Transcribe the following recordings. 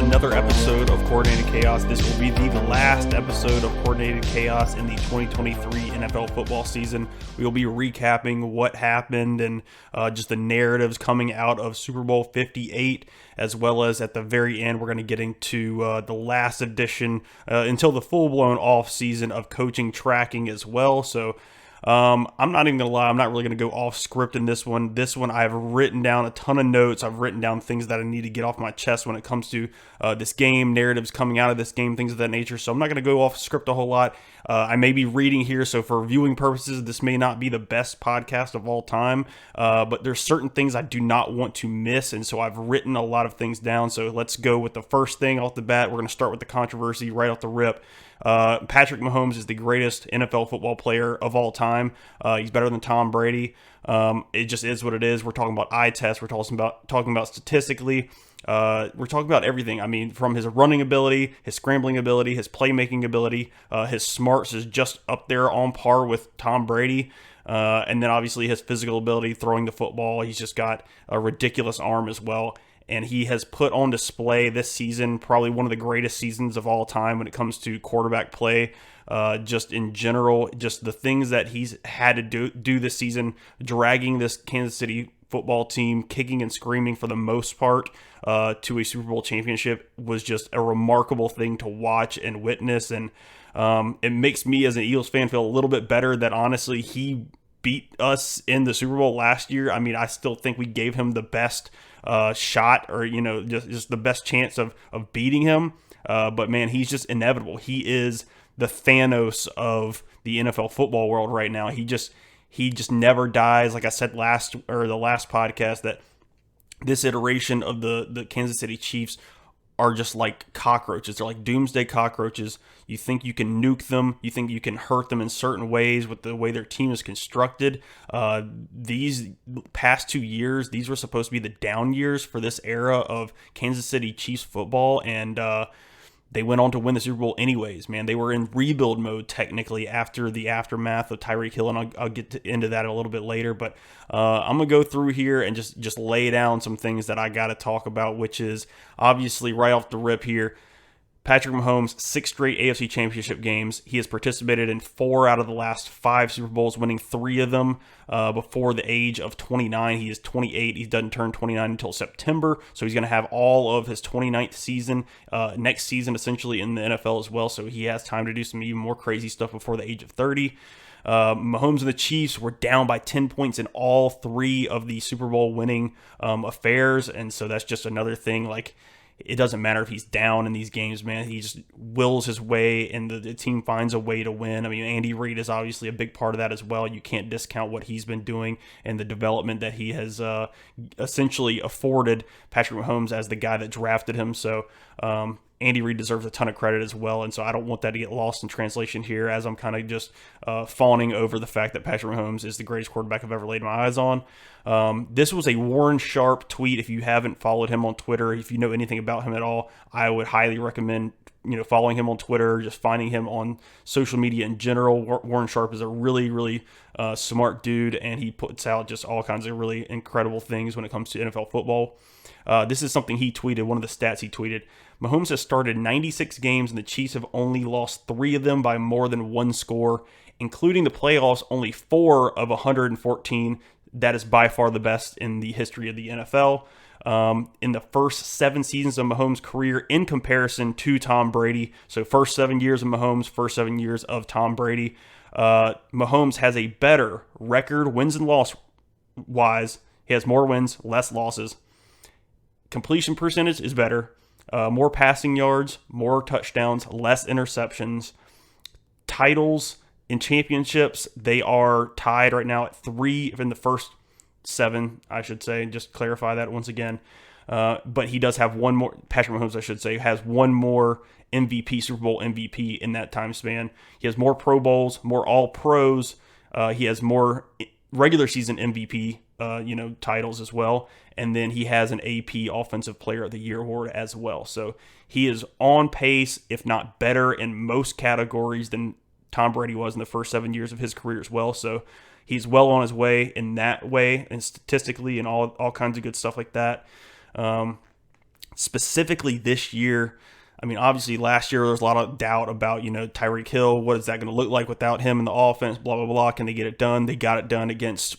another episode of Coordinated Chaos. This will be the last episode of Coordinated Chaos in the 2023 NFL football season. We will be recapping what happened and just the narratives coming out of Super Bowl 58, as well as at the very end, we're going to get into the last edition until the full-blown off season of coaching tracking as well. So I'm not even going to lie, I'm not really going to go off script in this one. This one, I've written down a ton of notes. I've written down things that I need to get off my chest when it comes to this game, narratives coming out of this game, things of that nature. So I'm not going to go off script a whole lot. I may be reading here, so for viewing purposes, this may not be the best podcast of all time, but there's certain things I do not want to miss, and so I've written a lot of things down. So let's go with the first thing off the bat. We're going to start with the controversy right off the rip. Patrick Mahomes is the greatest NFL football player of all time. He's better than Tom Brady. It just is what it is. We're talking about eye tests. We're talking about statistically. We're talking about everything. I mean, from his running ability, his scrambling ability, his playmaking ability, his smarts is just up there on par with Tom Brady. And then obviously his physical ability, throwing the football. He's just got a ridiculous arm as well. And he has put on display this season probably one of the greatest seasons of all time when it comes to quarterback play. Just in general, just the things that he's had to do this season, dragging this Kansas City football team, kicking and screaming for the most part, to a Super Bowl championship was just a remarkable thing to watch and witness. And it makes me as an Eagles fan feel a little bit better that honestly he beat us in the Super Bowl last year. I mean, I still think we gave him the best shot, or just the best chance of beating him. But man, he's just inevitable. He is the Thanos of the NFL football world right now. He just never dies. Like I said the last podcast, that this iteration of the Kansas City Chiefs are just like cockroaches. They're like doomsday cockroaches. You think you can nuke them. You think you can hurt them in certain ways with the way their team is constructed. These past 2 years, these were supposed to be the down years for this era of Kansas City Chiefs football, and they went on to win the Super Bowl anyways, man. They were in rebuild mode technically after the aftermath of Tyreek Hill, and I'll get into that a little bit later. But I'm going to go through here and just lay down some things that I got to talk about, which is obviously right off the rip here. Patrick Mahomes, 6 straight AFC Championship games. He has participated in 4 out of the last 5 Super Bowls, winning 3 of them before the age of 29. He is 28. He doesn't turn 29 until September, so he's going to have all of his 29th season next season, essentially, in the NFL as well, so he has time to do some even more crazy stuff before the age of 30. Mahomes and the Chiefs were down by 10 points in all 3 of the Super Bowl winning affairs, and so that's just another thing. Like, it doesn't matter if he's down in these games, man. He just wills his way, and the team finds a way to win. I mean, Andy Reid is obviously a big part of that as well. You can't discount what he's been doing and the development that he has essentially afforded Patrick Mahomes as the guy that drafted him. So Andy Reid deserves a ton of credit as well, and so I don't want that to get lost in translation here, as I'm kind of just fawning over the fact that Patrick Mahomes is the greatest quarterback I've ever laid my eyes on. This was a Warren Sharp tweet. If you haven't followed him on Twitter, if you know anything about him at all, I would highly recommend following him on Twitter, just finding him on social media in general. Warren Sharp is a really, really smart dude, and he puts out just all kinds of really incredible things when it comes to NFL football. This is something he tweeted, one of the stats he tweeted. Mahomes has started 96 games, and the Chiefs have only lost 3 of them by more than 1 score, including the playoffs, only 4 of 114. That is by far the best in the history of the NFL. In the first 7 seasons of Mahomes' career in comparison to Tom Brady, so first 7 years of Mahomes, first 7 years of Tom Brady, Mahomes has a better record, wins and loss wise. He has more wins, less losses. Completion percentage is better. More passing yards, more touchdowns, less interceptions. Titles in championships, they are tied right now at 3 in the first 7, I should say. Just clarify that once again. But he does have one more, Patrick Mahomes, I should say, has one more MVP, Super Bowl MVP in that time span. He has more Pro Bowls, more All-Pros. He has more regular season MVP titles as well. And then he has an AP Offensive Player of the Year award as well. So he is on pace, if not better, in most categories than Tom Brady was in the first 7 years of his career as well. So he's well on his way in that way, and statistically and all kinds of good stuff like that. specifically this year. I mean, obviously last year there was a lot of doubt about, Tyreek Hill. What is that going to look like without him in the offense? Blah, blah, blah. Can they get it done? They got it done against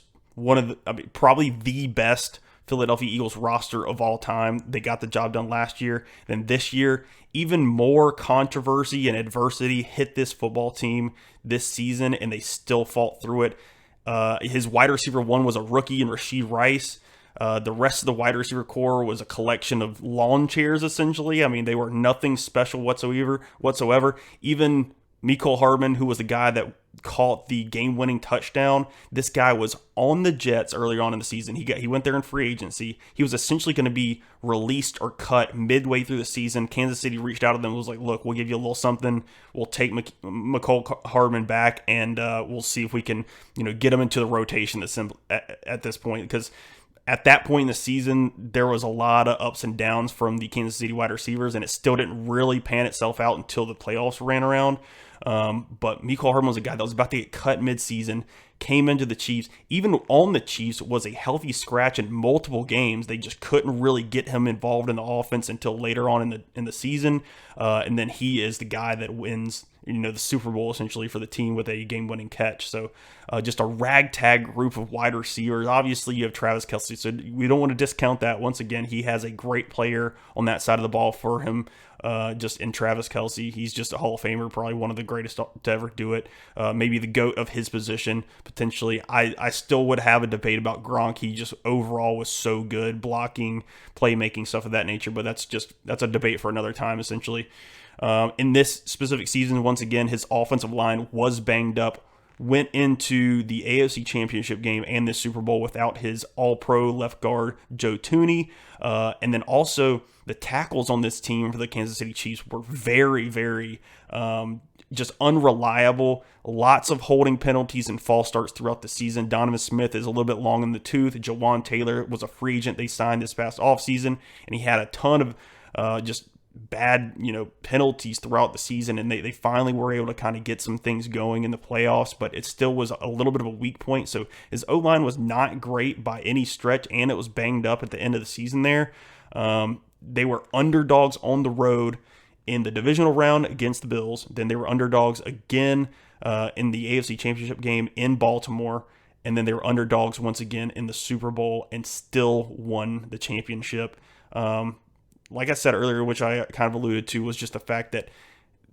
probably the best Philadelphia Eagles roster of all time. They got the job done last year. Then this year, even more controversy and adversity hit this football team this season, and they still fought through it. His wide receiver one was a rookie in Rashee Rice. The rest of the wide receiver core was a collection of lawn chairs, essentially. I mean, they were nothing special whatsoever. Even Mecole Hardman, who was the guy that caught the game-winning touchdown, this guy was on the Jets earlier on in the season. He went there in free agency. He was essentially going to be released or cut midway through the season. Kansas City reached out to them and was like, look, we'll give you a little something. We'll take Mecole Hardman back, and we'll see if we can get him into the rotation at this point, because at that point in the season, there was a lot of ups and downs from the Kansas City wide receivers, and it still didn't really pan itself out until the playoffs ran around. But Mecole Hardman was a guy that was about to get cut midseason, came into the Chiefs. Even on the Chiefs, was a healthy scratch in multiple games. They just couldn't really get him involved in the offense until later on in the season. And then he is the guy that wins the Super Bowl essentially for the team with a game-winning catch. So just a ragtag group of wide receivers. Obviously, you have Travis Kelce, so we don't want to discount that. Once again, he has a great player on that side of the ball for him. Just in Travis Kelce, he's just a Hall of Famer, probably one of the greatest to ever do it. Maybe the GOAT of his position, potentially. I still would have a debate about Gronk. He just overall was so good, blocking, playmaking, stuff of that nature, but that's a debate for another time, essentially. In this specific season, once again, his offensive line was banged up, went into the AFC Championship game and the Super Bowl without his all-pro left guard, Joe Thuney. And then also the tackles on this team for the Kansas City Chiefs were very, very just unreliable. Lots of holding penalties and false starts throughout the season. Donovan Smith is a little bit long in the tooth. Jawan Taylor was a free agent they signed this past offseason, and he had a ton of just bad penalties throughout the season, and they finally were able to kind of get some things going in the playoffs, but it still was a little bit of a weak point. So his O-line was not great by any stretch, and it was banged up at the end of the season there. They were underdogs on the road in the divisional round against the Bills. Then they were underdogs again in the AFC Championship game in Baltimore, and then they were underdogs once again in the Super Bowl and still won the championship. Like I said earlier, which I kind of alluded to, was just the fact that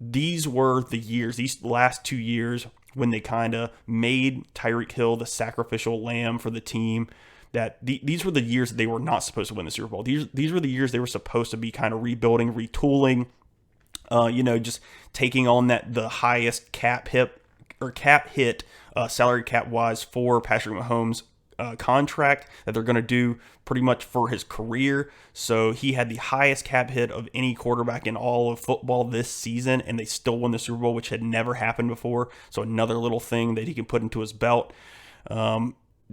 these were the years, these last 2 years, when they kind of made Tyreek Hill the sacrificial lamb for the team. That these were the years that they were not supposed to win the Super Bowl. These were the years they were supposed to be kind of rebuilding, retooling, just taking on the highest cap hit salary cap wise for Patrick Mahomes' contract that they're going to do pretty much for his career. So he had the highest cap hit of any quarterback in all of football this season, and they still won the Super Bowl, which had never happened before. So another little thing that he can put into his belt.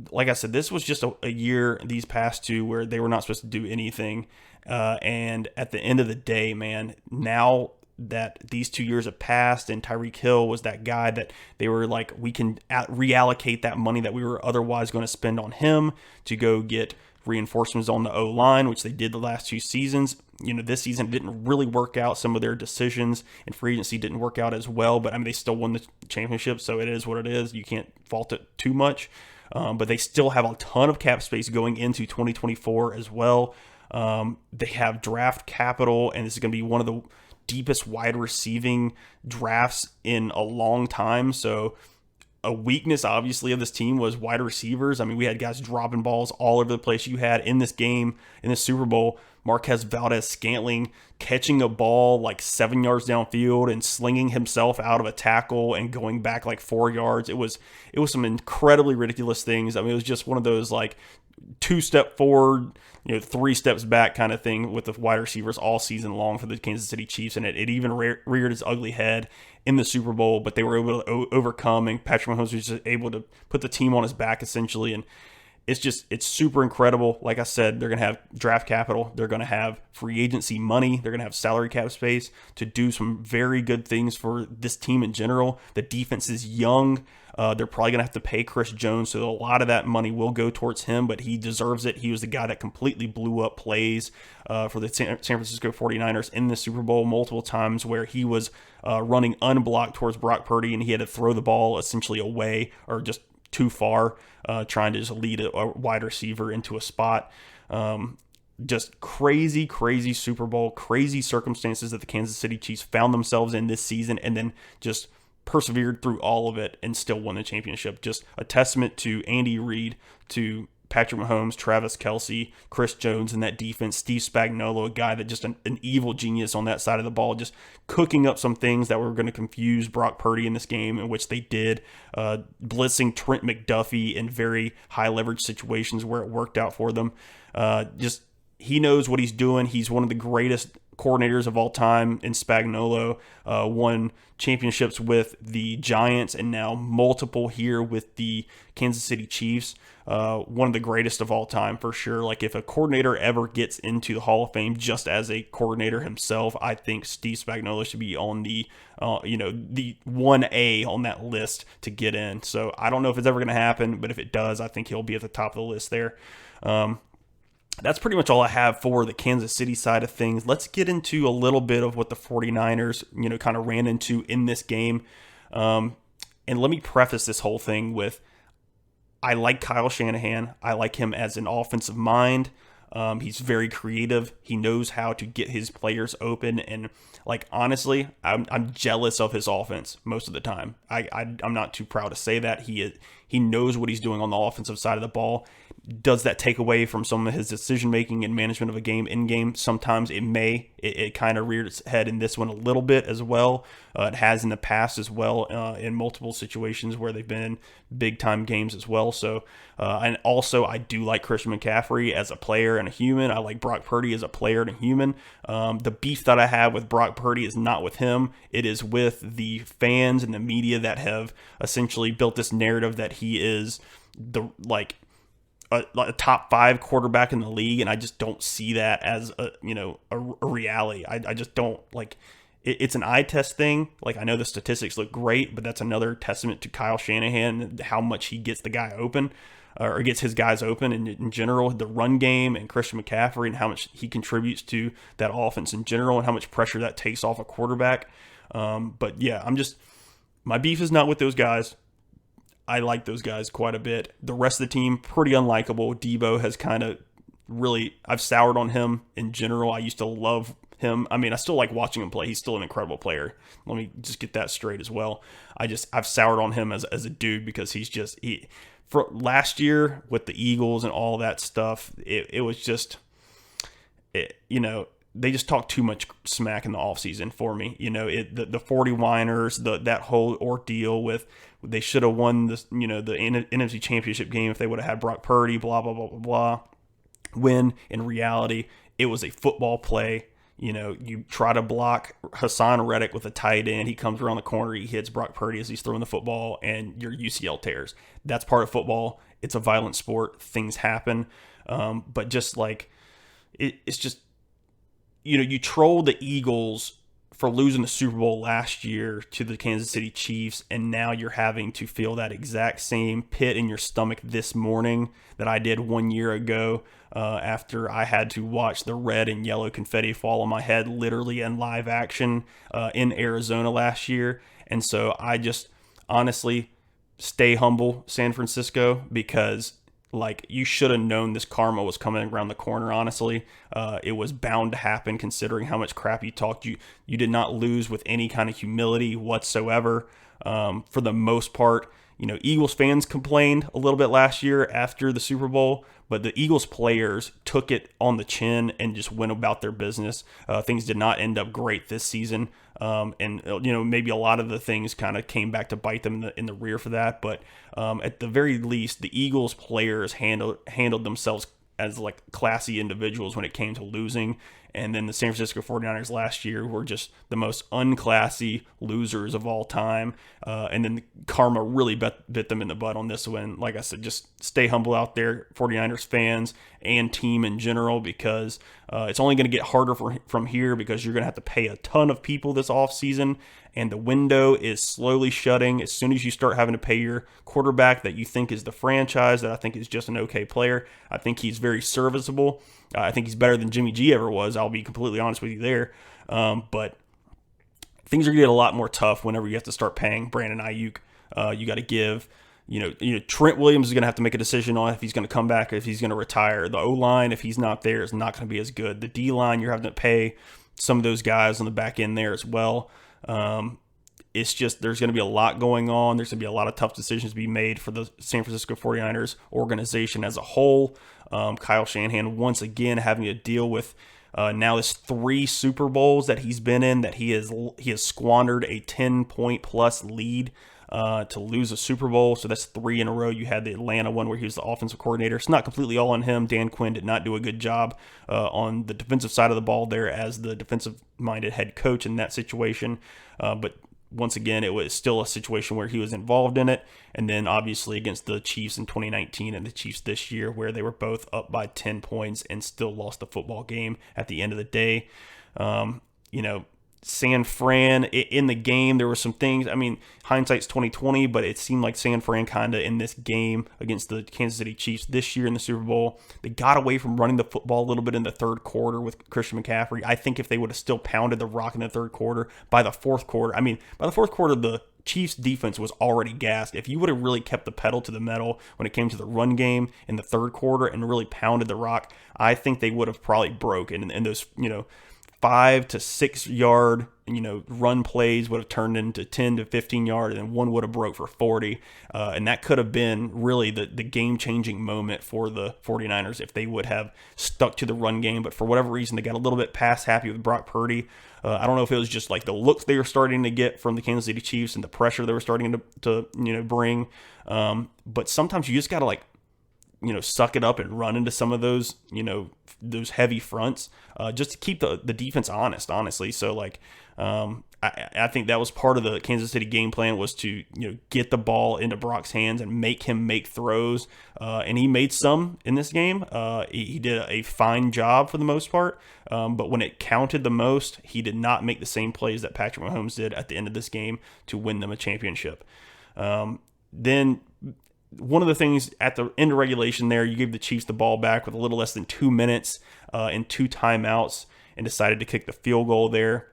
Like I said, this was just a year, these past two, where they were not supposed to do anything. And at the end of the day, man, now that these 2 years have passed and Tyreek Hill was that guy that they were like, we can reallocate that money that we were otherwise going to spend on him to go get reinforcements on the O-line, which they did the last 2 seasons. This season didn't really work out. Some of their decisions in free agency didn't work out as well, but I mean, they still won the championship, so it is what it is. You can't fault it too much. But they still have a ton of cap space going into 2024 as well. They have draft capital, and this is going to be one of the deepest wide receiving drafts in a long time. So a weakness, obviously, of this team was wide receivers. I mean, we had guys dropping balls all over the place. You had in this game, in the Super Bowl, Marquez Valdez-Scantling catching a ball like 7 yards downfield and slinging himself out of a tackle and going back like 4 yards. It was some incredibly ridiculous things. I mean, it was just one of those like 2-step forward, 3 steps back kind of thing with the wide receivers all season long for the Kansas City Chiefs, and it even reared its ugly head in the Super Bowl, but they were able to overcome, and Patrick Mahomes was just able to put the team on his back essentially, and it's super incredible. Like I said, they're going to have draft capital. They're going to have free agency money. They're going to have salary cap space to do some very good things for this team in general. The defense is young. They're probably going to have to pay Chris Jones, so a lot of that money will go towards him, but he deserves it. He was the guy that completely blew up plays for the San Francisco 49ers in the Super Bowl multiple times where he was running unblocked towards Brock Purdy, and he had to throw the ball essentially away or just too far, trying to just lead a wide receiver into a spot. Just crazy, crazy Super Bowl, crazy circumstances that the Kansas City Chiefs found themselves in this season, and then just persevered through all of it and still won the championship. Just a testament to Andy Reid, to Patrick Mahomes, Travis Kelce, Chris Jones, and that defense. Steve Spagnuolo, a guy that just an evil genius on that side of the ball, just cooking up some things that were going to confuse Brock Purdy in this game, in which they did, blitzing Trent McDuffie in very high leverage situations where it worked out for them. Just he knows what he's doing. He's one of the greatest coordinators of all time in Spagnuolo. Won championships with the Giants and now multiple here with the Kansas City Chiefs. One of the greatest of all time for sure. Like if a coordinator ever gets into the Hall of Fame just as a coordinator himself, I think Steve Spagnuolo should be on the the 1A on that list to get in. So I don't know if it's ever going to happen, but if it does, I think he'll be at the top of the list there. That's pretty much all I have for the Kansas City side of things. Let's get into a little bit of what the 49ers, kind of ran into in this game. And let me preface this whole thing with, I like Kyle Shanahan. I like him as an offensive mind. He's very creative. He knows how to get his players open. And honestly, I'm jealous of his offense most of the time. I'm not too proud to say that. He knows what he's doing on the offensive side of the ball. Does that take away from some of his decision-making and management of a game in-game? Sometimes it may. It kind of reared its head in this one a little bit as well. It has in the past as well in multiple situations where they've been in big-time games as well. So, and also I do like Christian McCaffrey as a player and a human. I like Brock Purdy as a player and a human. The beef that I have with Brock Purdy is not with him. It is with the fans and the media that have essentially built this narrative that he is a top 5 quarterback in the league, and I just don't see that as a reality. I just don't it's an eye test thing. I know the statistics look great, but that's another testament to Kyle Shanahan and how much he gets the guy open, or gets his guys open in general, the run game and Christian McCaffrey and how much he contributes to that offense in general and how much pressure that takes off a quarterback. But yeah, my beef is not with those guys. I like those guys quite a bit. The rest of the team, pretty unlikable. Debo has kind of really, I've soured on him in general. I used to love him. I mean, I still like watching him play. He's still an incredible player. Let me just get that straight as well. I've soured on him as a dude because for last year with the Eagles and all that stuff, it was just, they just talked too much smack in the offseason for me. The 40-winers, that whole ordeal with they should have won the NFC Championship game if they would have had Brock Purdy, blah, blah, blah, blah, blah. When in reality, it was a football play. You try to block Hassan Reddick with a tight end. He comes around the corner. He hits Brock Purdy as he's throwing the football, and your UCL tears. That's part of football. It's a violent sport. Things happen. But just it's just, you troll the Eagles for losing the Super Bowl last year to the Kansas City Chiefs, and now you're having to feel that exact same pit in your stomach this morning that I did 1 year ago after I had to watch the red and yellow confetti fall on my head literally in live action in Arizona last year. And so I just honestly stay humble, San Francisco, because you should have known this karma was coming around the corner, honestly. It was bound to happen considering how much crap you talked. You did not lose with any kind of humility whatsoever. For the most part, Eagles fans complained a little bit last year after the Super Bowl, but the Eagles players took it on the chin and just went about their business. Things did not end up great this season. And maybe a lot of the things kind of came back to bite them in the rear for that. But at the very least, the Eagles players handled themselves as classy individuals when it came to losing. And then the San Francisco 49ers last year were just the most unclassy losers of all time. And then karma really bit them in the butt on this one. Like I said, just stay humble out there, 49ers fans and team in general, because it's only going to get harder from here, because you're going to have to pay a ton of people this offseason, and the window is slowly shutting. As soon as you start having to pay your quarterback that you think is the franchise, that I think is just an okay player, I think he's very serviceable. I think he's better than Jimmy G ever was. I'll be completely honest with you there. But things are going to get a lot more tough whenever you have to start paying Brandon Ayuk. You got to give, Trent Williams is going to have to make a decision on if he's going to come back or if he's going to retire. The O-line, if he's not there, is not going to be as good. The D-line, you're having to pay some of those guys on the back end there as well. It's just, there's going to be a lot going on. There's going to be a lot of tough decisions to be made for the San Francisco 49ers organization as a whole. Kyle Shanahan once again having to deal with now this 3 Super Bowls that he's been in, that he has squandered a 10-point plus lead to lose a Super Bowl. So that's 3 in a row. You had the Atlanta one where he was the offensive coordinator. It's not completely all on him. Dan Quinn did not do a good job on the defensive side of the ball there as the defensive-minded head coach in that situation. But once again, it was still a situation where he was involved in it. And then obviously against the Chiefs in 2019 and the Chiefs this year, where they were both up by 10 points and still lost the football game at the end of the day. San Fran in the game, there were some things. I mean, hindsight's 2020, but it seemed like San Fran kind of in this game against the Kansas City Chiefs this year in the Super Bowl, they got away from running the football a little bit in the third quarter with Christian McCaffrey. I think if they would have still pounded the rock in the third quarter, by the fourth quarter, the Chiefs defense was already gassed. If you would have really kept the pedal to the metal when it came to the run game in the third quarter and really pounded the rock, I think they would have probably broken. And those, 5 to 6 yard, run plays would have turned into 10 to 15 yard, and then one would have broke for 40. And that could have been really the game-changing moment for the 49ers if they would have stuck to the run game. But for whatever reason, they got a little bit pass happy with Brock Purdy. I don't know if it was just like the looks they were starting to get from the Kansas City Chiefs and the pressure they were starting to bring. But sometimes you just got to suck it up and run into some of those, those heavy fronts, just to keep the defense honestly. So I think that was part of the Kansas City game plan, was to, get the ball into Brock's hands and make him make throws. And he made some in this game. He did a fine job for the most part. But when it counted the most, he did not make the same plays that Patrick Mahomes did at the end of this game to win them a championship. Then one of the things at the end of regulation there, you gave the Chiefs the ball back with a little less than 2 minutes and 2 timeouts and decided to kick the field goal there.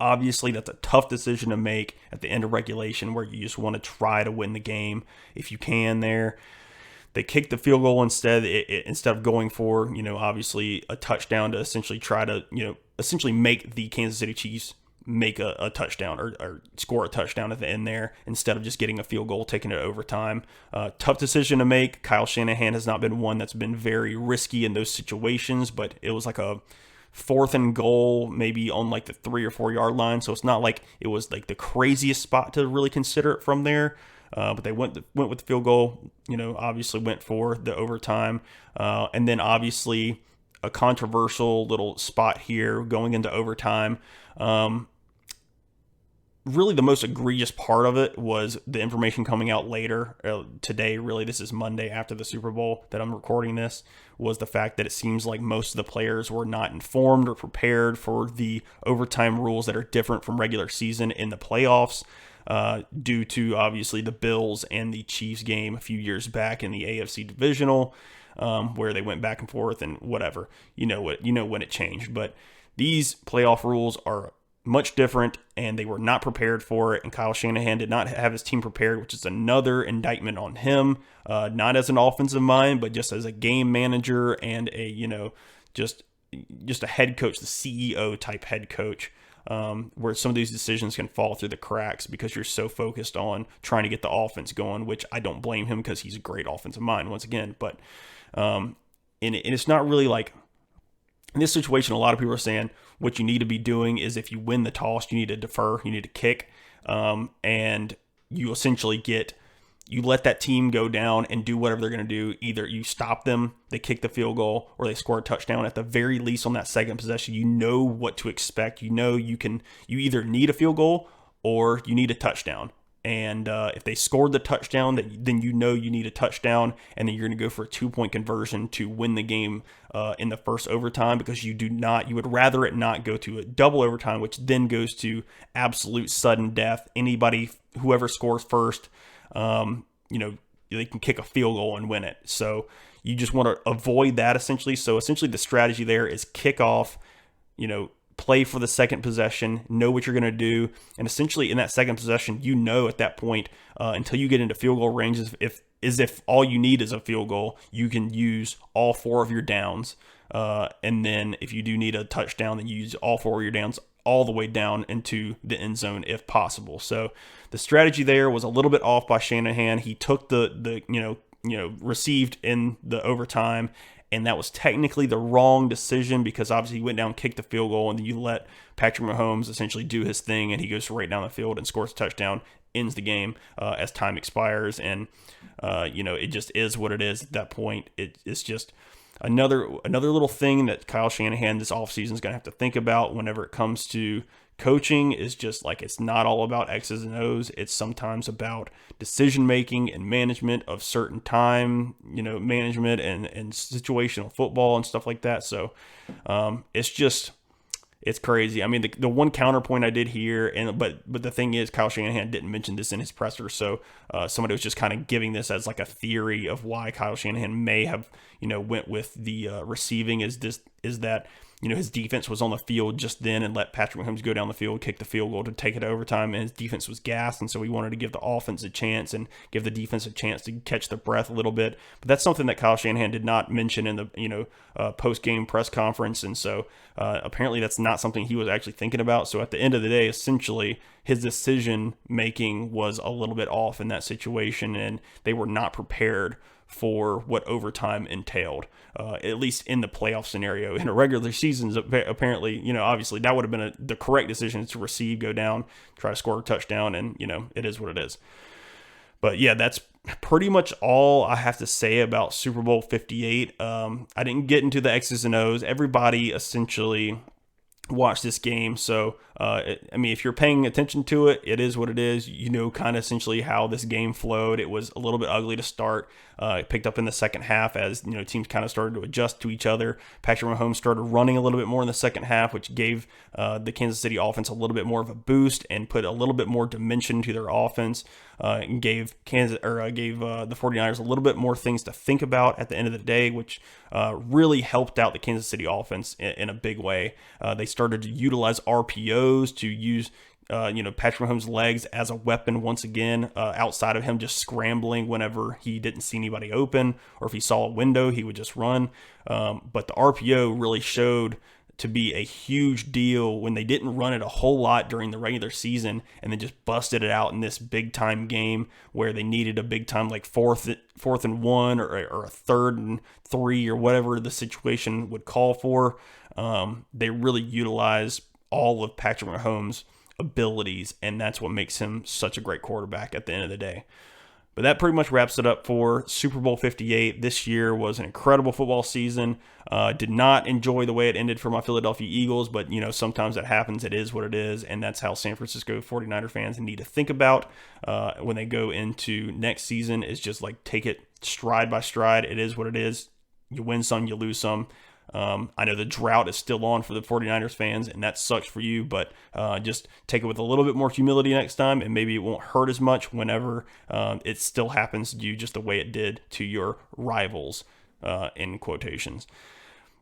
Obviously, that's a tough decision to make at the end of regulation, where you just want to try to win the game if you can there. They kicked the field goal instead of going for, obviously a touchdown to essentially try to, essentially make the Kansas City Chiefs make a touchdown or score a touchdown at the end there, instead of just getting a field goal, taking it to overtime. Tough decision to make. Kyle Shanahan has not been one that's been very risky in those situations, but it was like a 4th and goal, maybe on like the 3 or 4 yard line. So it's not like it was like the craziest spot to really consider it from there. But they went with the field goal, obviously went for the overtime. And then obviously a controversial little spot here going into overtime. Really the most egregious part of it was the information coming out later today. Really, this is Monday after the Super Bowl that I'm recording this, was the fact that it seems like most of the players were not informed or prepared for the overtime rules that are different from regular season in the playoffs, due to obviously the Bills and the Chiefs game a few years back in the AFC divisional, where they went back and forth and whatever, when it changed. But these playoff rules are much different, and they were not prepared for it. And Kyle Shanahan did not have his team prepared, which is another indictment on him, not as an offensive mind, but just as a game manager and a, just a head coach, the CEO type head coach, where some of these decisions can fall through the cracks because you're so focused on trying to get the offense going, which I don't blame him, because he's a great offensive mind once again. But and it's not really like, in this situation, a lot of people are saying what you need to be doing is, if you win the toss, you need to defer, you need to kick, and you essentially get you let that team go down and do whatever they're going to do. Either you stop them, they kick the field goal, or they score a touchdown. At the very least, on that second possession, you know what to expect. You know you either need a field goal or you need a touchdown. And if they scored the touchdown, then you know you need a touchdown, and then you're going to go for a 2-point conversion to win the game in the first overtime, because you would rather it not go to a double overtime, which then goes to absolute sudden death. Whoever scores first, they can kick a field goal and win it. So you just want to avoid that essentially. So essentially the strategy there is kick off, play for the second possession, know what you're going to do. And essentially in that second possession, at that point, until you get into field goal range, if all you need is a field goal, you can use all 4 of your downs. And then if you do need a touchdown, then you use all 4 of your downs all the way down into the end zone if possible. So the strategy there was a little bit off by Shanahan. He took the received in the overtime, and that was technically the wrong decision, because obviously he went down, kicked the field goal, and then you let Patrick Mahomes essentially do his thing, and he goes right down the field and scores a touchdown, ends the game as time expires. And it just is what it is at that point. It's just another little thing that Kyle Shanahan this offseason is going to have to think about whenever it comes to coaching, is just like, it's not all about X's and O's. It's sometimes about decision making and management of certain time, management and situational football and stuff like that. So it's crazy. I mean, the one counterpoint I did hear, but the thing is, Kyle Shanahan didn't mention this in his presser, so somebody was just kind of giving this as like a theory of why Kyle Shanahan may have went with the receiving. Is that his defense was on the field just then and let Patrick Mahomes go down the field, kick the field goal to take it to overtime, and his defense was gassed, and so he wanted to give the offense a chance and give the defense a chance to catch their breath a little bit. But that's something that Kyle Shanahan did not mention in the post-game press conference, and so apparently that's not something he was actually thinking about. So at the end of the day, essentially, his decision making was a little bit off in that situation, and they were not prepared for what overtime entailed, at least in the playoff scenario. In a regular season, apparently, obviously that would have been the correct decision, to receive, go down, try to score a touchdown, and, it is what it is. But yeah, that's pretty much all I have to say about Super Bowl 58. I didn't get into the X's and O's. Everybody essentially watch this game. So, if you're paying attention to it, it is what it is. Kind of essentially how this game flowed. It was a little bit ugly to start. It picked up in the second half as, teams kind of started to adjust to each other. Patrick Mahomes started running a little bit more in the second half, which gave the Kansas City offense a little bit more of a boost and put a little bit more dimension to their offense, and gave the 49ers a little bit more things to think about at the end of the day, which really helped out the Kansas City offense in a big way. They started to utilize RPOs to use Patrick Mahomes' legs as a weapon once again, outside of him just scrambling whenever he didn't see anybody open, or if he saw a window, he would just run. But the RPO really showed to be a huge deal when they didn't run it a whole lot during the regular season, and then just busted it out in this big time game where they needed a big time, like fourth and 1 or a 3rd and 3 or whatever the situation would call for. They really utilize all of Patrick Mahomes' abilities, and that's what makes him such a great quarterback at the end of the day. But that pretty much wraps it up for Super Bowl 58. This year was an incredible football season. Did not enjoy the way it ended for my Philadelphia Eagles, but sometimes that happens. It is what it is, and that's how San Francisco 49er fans need to think about when they go into next season, is just like take it stride by stride. It is what it is. You win some, you lose some. I know the drought is still on for the 49ers fans, and that sucks for you, but just take it with a little bit more humility next time, and maybe it won't hurt as much whenever it still happens to you just the way it did to your rivals, in quotations.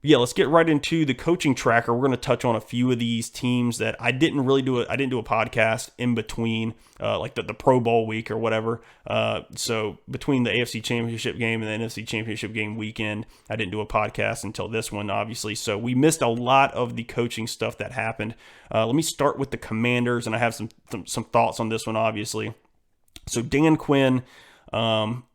Yeah, let's get right into the coaching tracker. We're going to touch on a few of these teams that I didn't do a podcast in between, like the Pro Bowl week or whatever. So between the AFC Championship game and the NFC Championship game weekend, I didn't do a podcast until this one, obviously. So we missed a lot of the coaching stuff that happened. Let me start with the Commanders, and I have some thoughts on this one, obviously. So Dan Quinn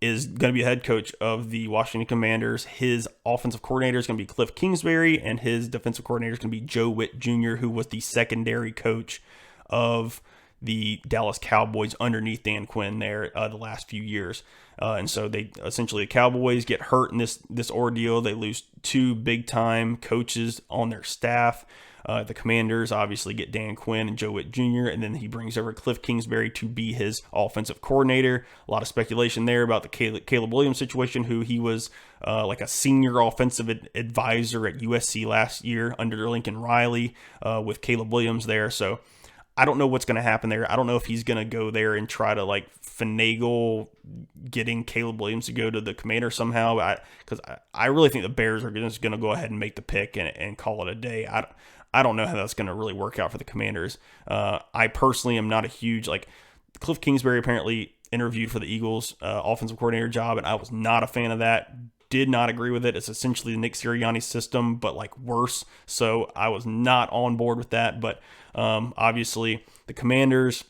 is going to be a head coach of the Washington Commanders. His offensive coordinator is going to be Cliff Kingsbury, and his defensive coordinator is going to be Joe Witt Jr., who was the secondary coach of the Dallas Cowboys underneath Dan Quinn there the last few years. And so the Cowboys get hurt in this ordeal. They lose 2 big-time coaches on their staff. The Commanders obviously get Dan Quinn and Joe Witt Jr., and then he brings over Cliff Kingsbury to be his offensive coordinator. A lot of speculation there about the Caleb Williams situation, who he was like a senior offensive advisor at USC last year under Lincoln Riley with Caleb Williams there. So I don't know what's going to happen there. I don't know if he's going to go there and try to like finagle getting Caleb Williams to go to the Commander somehow. Because I really think the Bears are just going to go ahead and make the pick and call it a day. I don't know how that's going to really work out for the Commanders. I personally am not a huge, like, Cliff Kingsbury apparently interviewed for the Eagles offensive coordinator job, and I was not a fan of that. Did not agree with it. It's essentially the Nick Sirianni system, but like worse. So I was not on board with that. But obviously the Commanders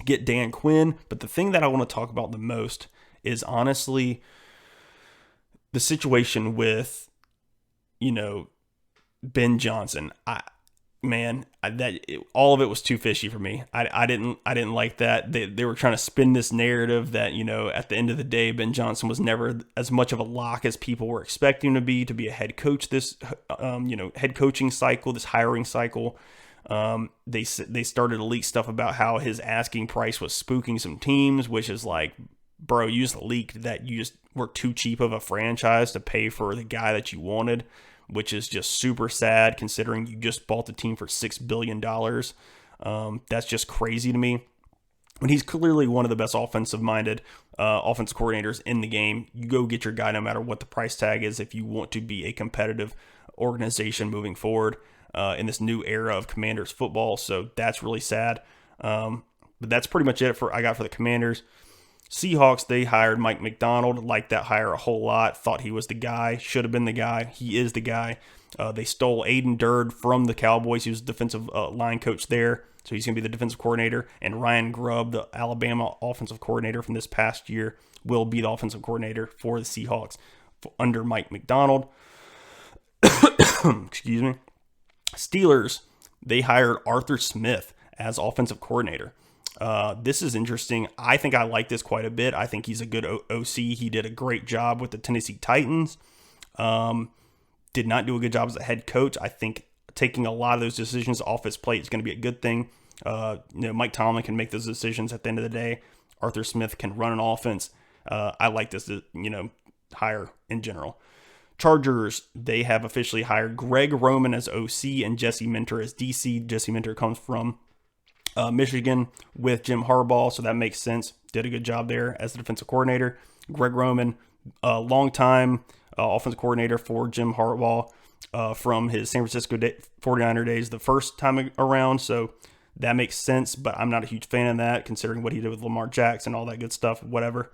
get Dan Quinn. But the thing that I want to talk about the most is honestly the situation with, Ben Johnson. All of it was too fishy for me. I didn't like that. They were trying to spin this narrative that, at the end of the day, Ben Johnson was never as much of a lock as people were expecting him to be a head coach this, head coaching cycle, this hiring cycle. They started to leak stuff about how his asking price was spooking some teams, which is like, bro, you just leaked that you just were too cheap of a franchise to pay for the guy that you wanted, which is just super sad considering you just bought the team for $6 billion. That's just crazy to me. But he's clearly one of the best offensive-minded offensive coordinators in the game. You go get your guy no matter what the price tag is if you want to be a competitive organization moving forward in this new era of Commanders football. So that's really sad. But that's pretty much it I got for the Commanders. Seahawks, they hired Mike Macdonald, liked that hire a whole lot, thought he was the guy, should have been the guy. He is the guy. They stole Aiden Durd from the Cowboys. He was defensive line coach there, so he's going to be the defensive coordinator. And Ryan Grubb, the Alabama offensive coordinator from this past year, will be the offensive coordinator for the Seahawks under Mike Macdonald. Excuse me. Steelers, they hired Arthur Smith as offensive coordinator. This is interesting. I think I like this quite a bit. I think he's a good OC. He did a great job with the Tennessee Titans. Did not do a good job as a head coach. I think taking a lot of those decisions off his plate is going to be a good thing. Mike Tomlin can make those decisions at the end of the day. Arthur Smith can run an offense. I like this, hire in general. Chargers, they have officially hired Greg Roman as OC and Jesse Minter as DC. Jesse Minter comes from Michigan with Jim Harbaugh, so that makes sense. Did a good job there as the defensive coordinator. Greg Roman, a long-time offensive coordinator for Jim Harbaugh from his San Francisco 49er days the first time around, so that makes sense, but I'm not a huge fan of that considering what he did with Lamar Jackson, all that good stuff, whatever.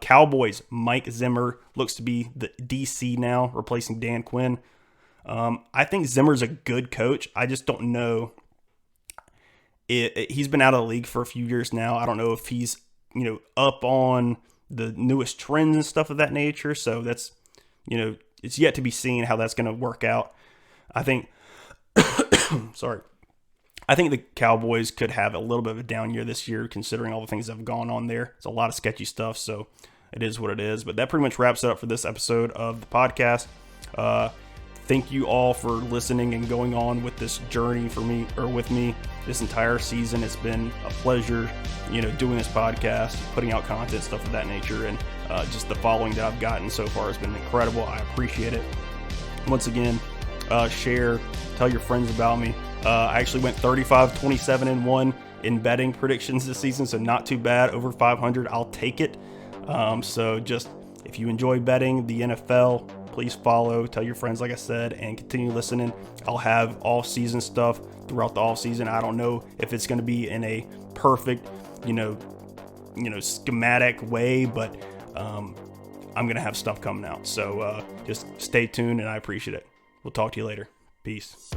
Cowboys, Mike Zimmer looks to be the DC now, replacing Dan Quinn. I think Zimmer's a good coach. I just don't know. He's been out of the league for a few years now. I don't know if he's, up on the newest trends and stuff of that nature. So that's, it's yet to be seen how that's going to work out. I think, I think the Cowboys could have a little bit of a down year this year, considering all the things that have gone on there. It's a lot of sketchy stuff, so it is what it is. But that pretty much wraps it up for this episode of the podcast. Thank you all for listening and going on with this journey with me this entire season. It's been a pleasure, doing this podcast, putting out content, stuff of that nature, and just the following that I've gotten so far has been incredible. I appreciate it. Once again, share, tell your friends about me. I actually went 35-27-1 in betting predictions this season, so not too bad. Over 500, I'll take it. So just if you enjoy betting the NFL, please follow, tell your friends, like I said, and continue listening. I'll have off-season stuff throughout the off-season. I don't know if it's going to be in a perfect, schematic way, but I'm going to have stuff coming out. So just stay tuned, and I appreciate it. We'll talk to you later. Peace.